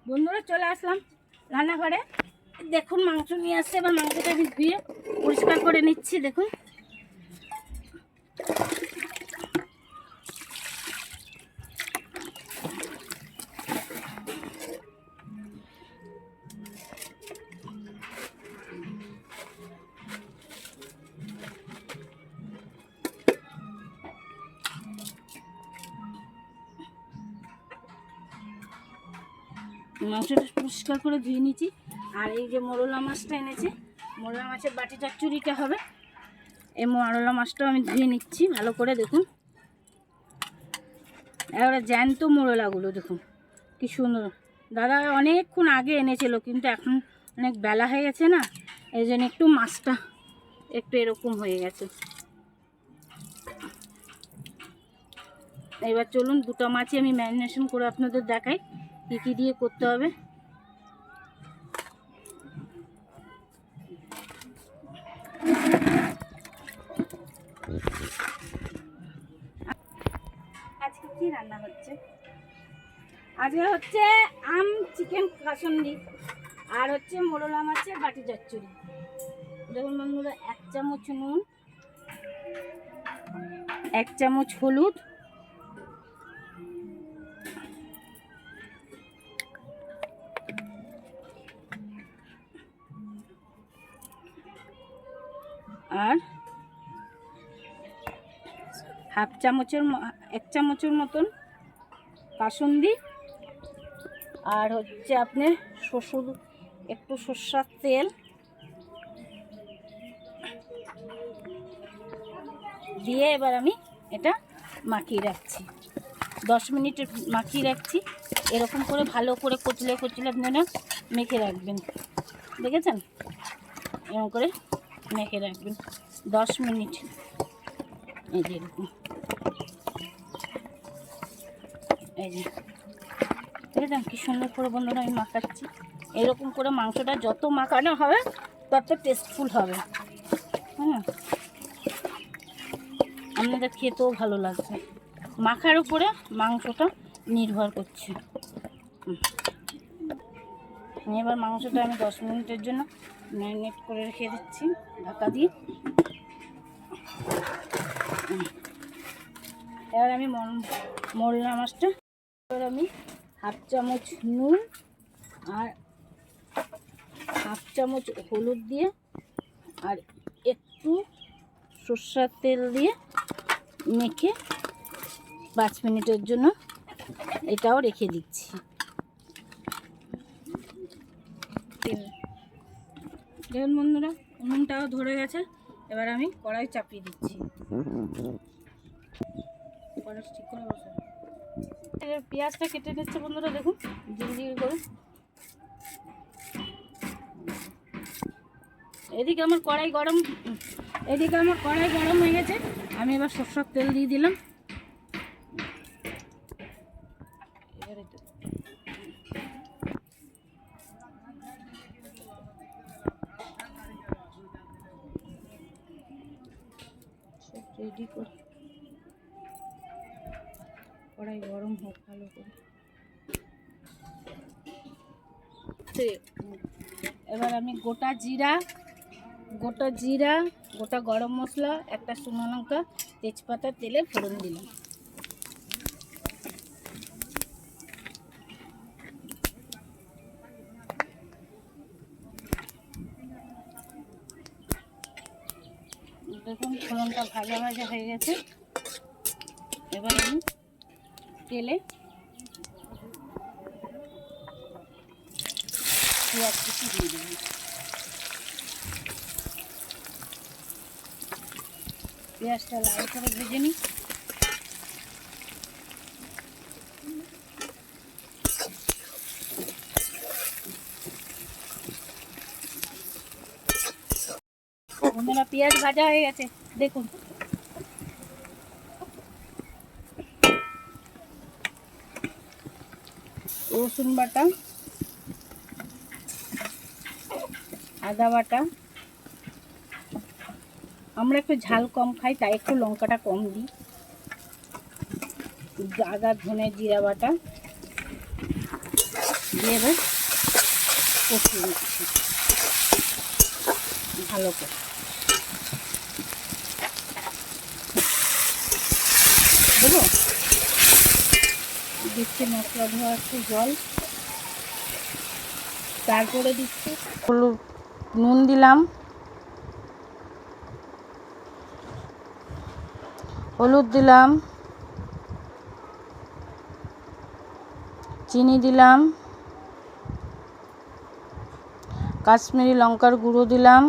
বন্ধুরা চলে আসলাম রান্নাঘরে। দেখুন মাংস নিয়ে আসছে, এবার মাংসটা আমি ধুয়ে পরিষ্কার করে নিচ্ছি। দেখুন মাংসটা পরিষ্কার করে ধুয়ে নিচ্ছি। আর এই যে মোরলা মাছটা এনেছে, মোরলা মাছের বাটি চচ্চড়িটা হবে। এই মোরলা মাছটাও আমি ধুয়ে নিচ্ছি ভালো করে। দেখুন এবারে জ্যান্ত মোরলাগুলো দেখুন কি সুন্দর। দাদা অনেকক্ষণ আগে এনেছিল, কিন্তু এখন অনেক বেলা হয়ে গেছে না, এই জন্য একটু মাছটা একটু এরকম হয়ে গেছে। এবার চলুন দুটো মাছই আমি ম্যারিনেশন করে আপনাদের দেখাই কী কী দিয়ে করতে হবে। আজকে কি রান্না হচ্ছে? আজকে হচ্ছে আম চিকেন কাসুন্দি আর হচ্ছে মোরলা মাছের বাটি চচ্চড়ি। দেখুন বন্ধুরা, 1 চামচ নুন, 1 চামচ হলুদ, আর 1 চামচের মতন কাসুন্দি, আর হচ্ছে আপনার একটু সরষের তেল দিয়ে এবার আমি এটা মাখিয়ে রাখছি। 10 মিনিট মাখিয়ে রাখছি। এরকম করে ভালো করে কচলে আপনারা মেখে রাখবেন। দেখেছেন? এরকম করে মেখে রাখবেন 10 মিনিট। এই যে এরকম, এই যে দেখেছেন কি সুন্দর করে বন্ধুরা আমি মাখাচ্ছি। এরকম করে মাংসটা যত মাখানো হবে তত টেস্টফুল হবে। আপনাদের খেতেও ভালো লাগবে। মাখার উপরে মাংসটা নির্ভর করছে। এবার মাংসটা আমি 10 মিনিটের জন্য ম্যারিনেট করে রেখে দিচ্ছি ঢাকা দিয়ে। এবার আমি মোরলা মাছটা, এবার আমি 1/2 চামচ নুন আর 1/2 চামচ হলুদ দিয়ে আর একটু সরষের তেল দিয়ে মেখে 5 মিনিটের জন্য এটাও রেখে দিচ্ছি। দেখুন বন্ধুরা, উনুনটাও ধরে গেছে। এবার আমি কড়াই চাপিয়ে দিচ্ছি। ঠিক করে বসে পেঁয়াজটা কেটে নিচ্ছে বন্ধুরা। দেখুন জিল করে। এদিকে আমার কড়াই গরম হয়ে গেছে। আমি এবার সরষের তেল দিয়ে দিলাম। রেডি করে কড়াই গরম হোক ভালো করে। এবার আমি গোটা জিরা, গোটা গরম মশলা, একটা শুকনো লঙ্কা, তেজপাতা তেলে ফোড়ন দিলাম। দেখুন ফোড়নটা ভাজা হয়ে গেছে। এবার আমি তেলে পেঁয়াজ কুচি দিয়ে দেবো। পেঁয়াজটা লাল করে ভেজে নিই। বন্ধুরা পেঁয়াজ ভাজা হয়ে গেছে দেখুন। রসুন বাটা, আদা বাটা, আমরা একটু ঝাল কম খাই তাই একটু লঙ্কাটা কম দিই। আদা ধনে জিরা বাটা, দিয়ে এবার কষিয়ে নিচ্ছি ভালো করে। দেবো দিচ্ছি মশলা ধোয়া একটু জল, তারপরে দিচ্ছি নুন দিলাম, হলুদ দিলাম, চিনি দিলাম, কাশ্মীরি লঙ্কার গুঁড়ো দিলাম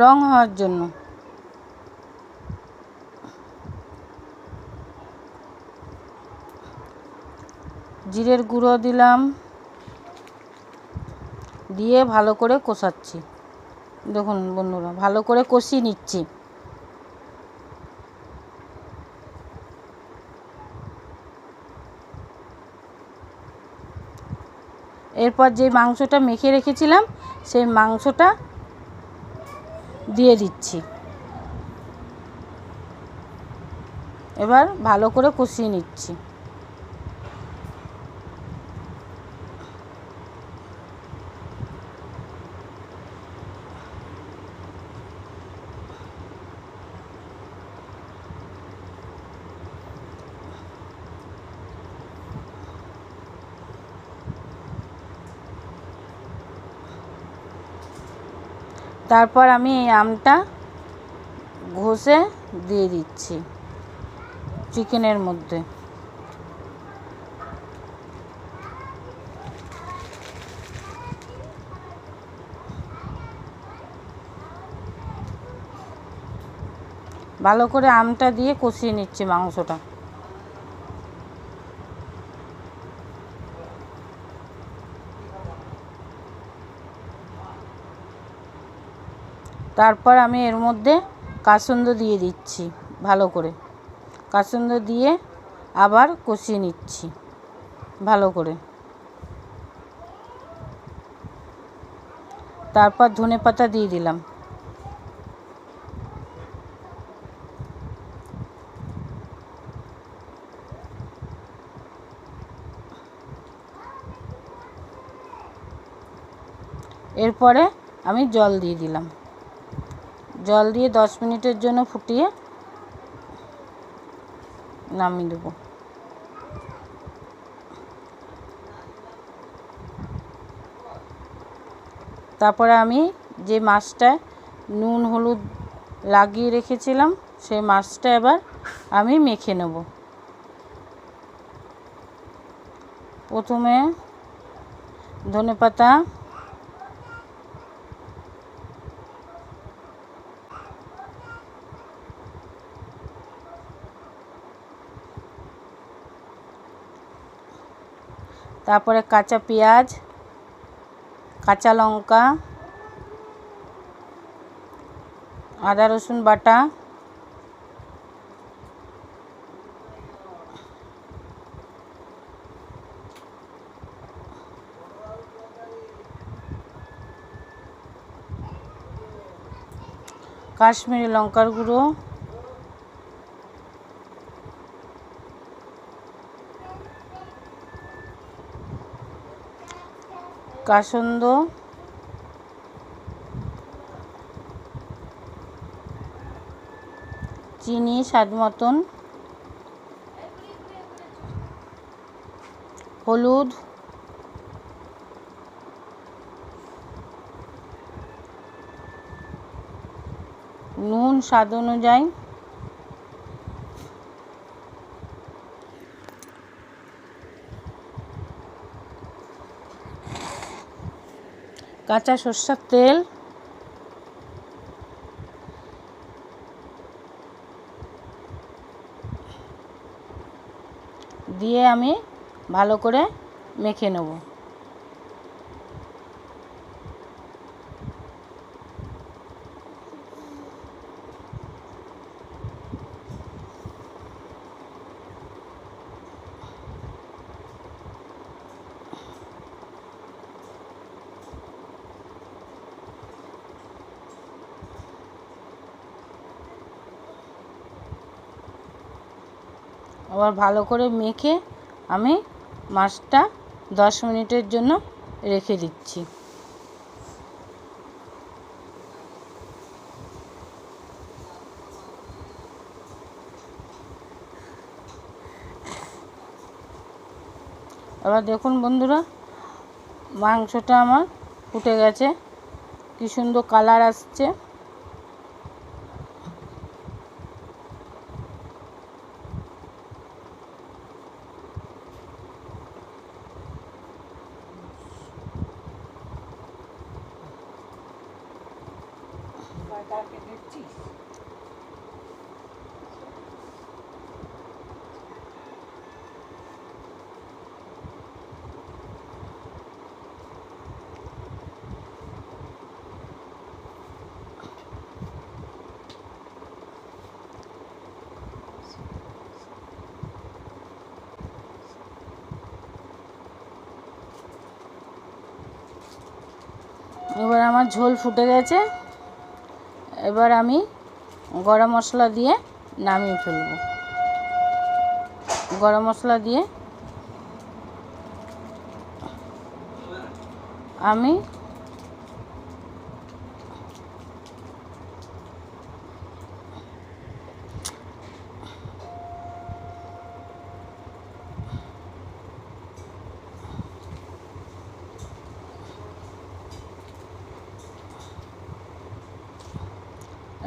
রং হওয়ার জন্য, জিরের গুঁড়ো দিলাম, দিয়ে ভালো করে কষাচ্ছি। দেখুন বন্ধুরা ভালো করে কষিয়ে নিচ্ছি। এরপর যে মাংসটা মেখে রেখেছিলাম সেই মাংসটা দিয়ে দিচ্ছি। এবার ভালো করে কষিয়ে নিচ্ছি। তারপর আমি এই আমটা ঘষে দিয়ে দিচ্ছি চিকেনের মধ্যে। ভালো করে আমটা দিয়ে কষিয়ে নিচ্ছি মাংসটা। তারপর আমি এর মধ্যে কাসুন্দ দিয়ে দিচ্ছি ভালো করে। কাসুন্দ দিয়ে আবার কষিয়ে নিচ্ছি ভালো করে। তারপর ধনেপাতা দিয়ে দিলাম। এরপরে আমি জল দিয়ে দিলাম। জল দিয়ে 10 মিনিটের জন্য ফুটিয়ে নামিয়ে দেবো। তারপরে আমি যে মাছটা নুন হলুদ লাগিয়ে রেখেছিলাম সেই মাছটা এবার আমি মেখে নেব। প্রথমে ধনেপাতা, তারপরে কাঁচা পেঁয়াজ, কাঁচা লঙ্কা, আদা রসুন বাটা, কাশ্মীরি লঙ্কার গুঁড়ো, কাসুন্দ, চিনি স্বাদ মতন, হলুদ, নুন স্বাদ অনুযায়ী, কাঁচা সরষের তেল, দিয়ে আমি ভালো করে মেখে নেব। আবার ভালো করে মেখে আমি মাছটা 10 মিনিটের জন্য রেখে দিচ্ছি। এবার দেখুন বন্ধুরা, মাংসটা আমার ফুটে গেছে, কি সুন্দর কালার আসছে। এবার আমার ঝোল ফুটে গেছে, এবার আমি গরম মশলা দিয়ে নামিয়ে ফেলব। গরম মশলা দিয়ে আমি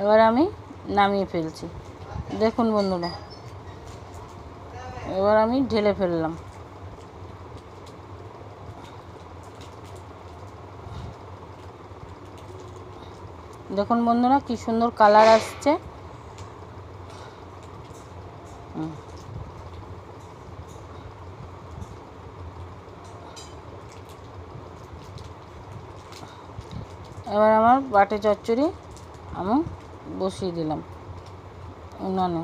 এবার আমি নামিয়ে ফেলছি। দেখুন বন্ধুরা, এবার আমি ঢেলে ফেললাম। দেখুন বন্ধুরা, কি সুন্দর কালার আসছে। এবার আমার বাটি চচ্চড়ি আমি বসিয়ে দিলাম উনানে।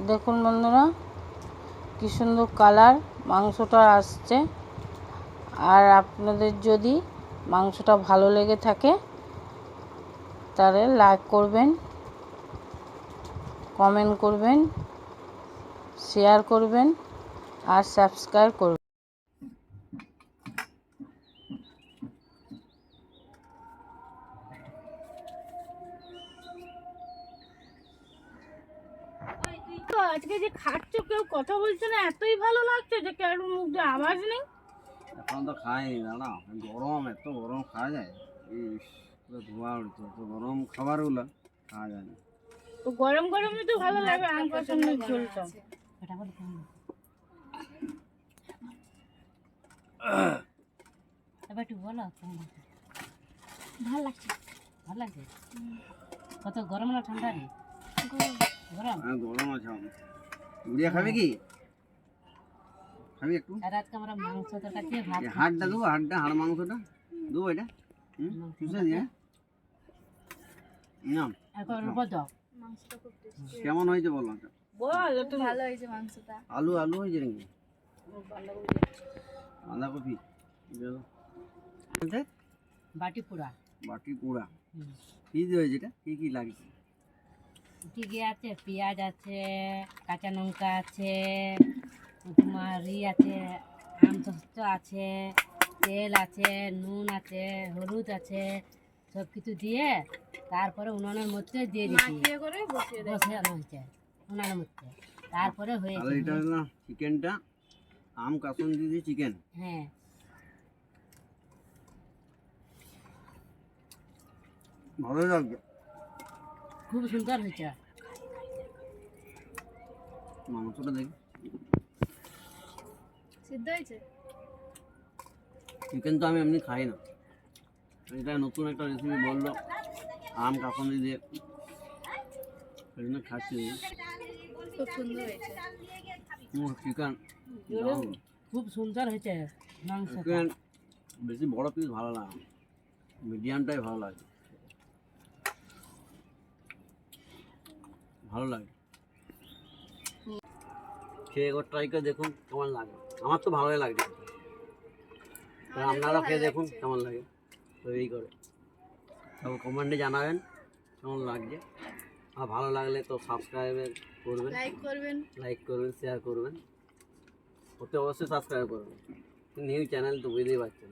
দেখুন বন্ধুরা, কি সুন্দর কালার মাংসটা আসছে। আর আপনাদের যদি মাংসটা ভালো লেগে থাকে তাহলে লাইক করবেন, কমেন্ট করবেন, শেয়ার করবেন আর সাবস্ক্রাইব করবেন। আজকে যে খাচ্ছ কেউ কথা বলছে না, এতই ভালো লাগছে যে কারোর মুখে আওয়াজ নেই। এখন তো খাইনি দাদা, গরম, এত গরম খাওয়া যায়? ধোঁয়া উঠছে, তো গরম খাবারগুলো খাওয়া যায় না। তো গরম গরমই তো ভালো লাগে আম পছন্দের ঝোলটা। এবার একটু বলো, ভালো লাগছে? ভালো লাগছে? কত গরম না ঠান্ডা রে? গরম। হ্যাঁ গরম আছে। গুড়িয়া খাবে কি? খাবি একটু? আর আজকে আমরা মাংস তরকারি দিয়ে ভাত। হাড়টা দেবো, হাড় মাংসটা দেবো, এটা চুষে দিয়ে না। এখন উপর দাও। কেমন হয়েছে বলো? বল, একটু ভালো হয়েছে মাংসটা। আলু হয়েছে নাকি? বাঁধাকপি বাটি পোড়া। বাটি পোড়া কি দিয়ে হয়েছে? এটা কি কি লাগছে? কি কি আছে? পেঁয়াজ আছে, কাঁচা লঙ্কা আছে, তোমার আছে, আমসত্ব আছে, তেল আছে, নুন আছে, হলুদ আছে, সব কিছু দিয়ে তারপরে উনানের মধ্যে দিয়ে দিচ্ছি, বসানো হয়েছে উনানের মধ্যে। তারপরে হয়েছে। এটা হলো চিকেনটা, আম কাসুন্দি দিয়ে চিকেন। হ্যাঁ, ভালো লাগবে, খুব সুন্দর হয়েছে। মাংসটা দেখি সিদ্ধ হয়েছে। চিকেন তো আমি এমনি খাই না, এটা নতুন একটা রেসিপি বললো, আম কাসুন্দি দিয়ে, এই জন্য খাচ্ছি। খুব সুন্দর হয়েছে চিকেন, খুব সুন্দর হয়েছে মাংস। চিকেন বেশি বড় পিস ভালো লাগে, মিডিয়ামটাই ভালো লাগে, ভালো লাগে। খেয়ে একবার ট্রাই করে দেখুন কেমন লাগে। আমার তো ভালোই লাগছে, আপনারা খেয়ে দেখুন কেমন লাগে তৈরি করে। সব কমেন্টে জানাবেন কেমন লাগছে। আর ভালো লাগলে তো সাবস্ক্রাইব করবেন, লাইক করবেন, শেয়ার করবেন, অতি অবশ্যই সাবস্ক্রাইব করবেন। নিউ চ্যানেল তো বুঝতেই পারছেন।